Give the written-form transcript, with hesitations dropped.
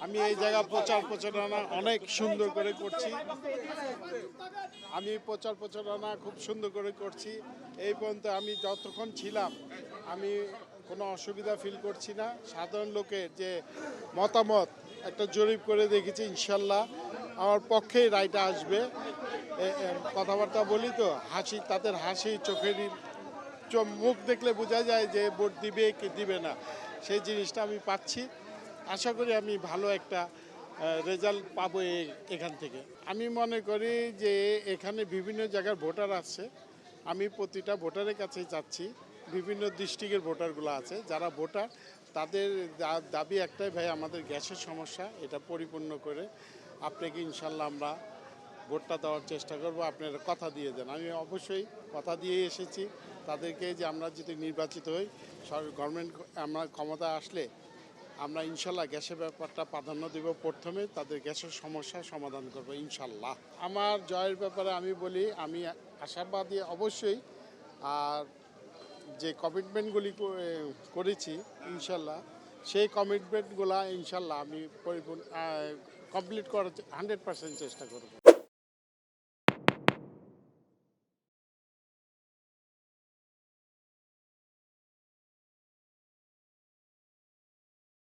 আমি এই জায়গা প্রচারণা অনেক সুন্দর করে করছি। আমি প্রচারণা খুব সুন্দর করে করছি। এই পর্যন্ত আমি যতক্ষণ ছিলাম আমি কোনো অসুবিধা ফিল করছি না। সাধারণ লোকের যে মতামত একটা জরিপ করে দেখেছি, ইনশাল্লাহ আমার পক্ষেই রায়টা আসবে। কথাবার্তা বলি তো হাসি, তাদের হাসি চোখের মুখ দেখলে বোঝা যায় যে ভোট দিবে কি দিবে না, সেই জিনিসটা আমি পাচ্ছি। আশা করি আমি ভালো একটা রেজাল্ট পাবো এখান থেকে। আমি মনে করি যে এখানে বিভিন্ন জায়গার ভোটার আছে, আমি প্রতিটা ভোটারের কাছেই যাচ্ছি। বিভিন্ন ডিস্ট্রিক্টের ভোটারগুলো আছে, যারা ভোটার তাদের দাবি একটাই, ভাই আমাদের গ্যাসের সমস্যা, এটা পরিপূর্ণ করে আপনাকে ইনশাল্লাহ আমরা ভোটটা দেওয়ার চেষ্টা করব, আপনারা কথা দিয়ে দেন। আমি অবশ্যই কথা দিয়ে এসেছি তাদেরকে যে আমরা যদি নির্বাচিত হই, গভর্নমেন্ট আমরা ক্ষমতা আসলে আমরা ইনশাল্লাহ গ্যাসের ব্যাপারটা প্রাধান্য দেব, প্রথমে তাদের গ্যাসের সমস্যার সমাধান করব ইনশাল্লাহ। আমার জয়ের ব্যাপারে আমি বলি, আমি আশাবাদী অবশ্যই। আর যে কমিটমেন্টগুলি করেছি ইনশাল্লাহ, সেই কমিটমেন্টগুলো ইনশাল্লাহ আমি কমপ্লিট করার 100% চেষ্টা করব।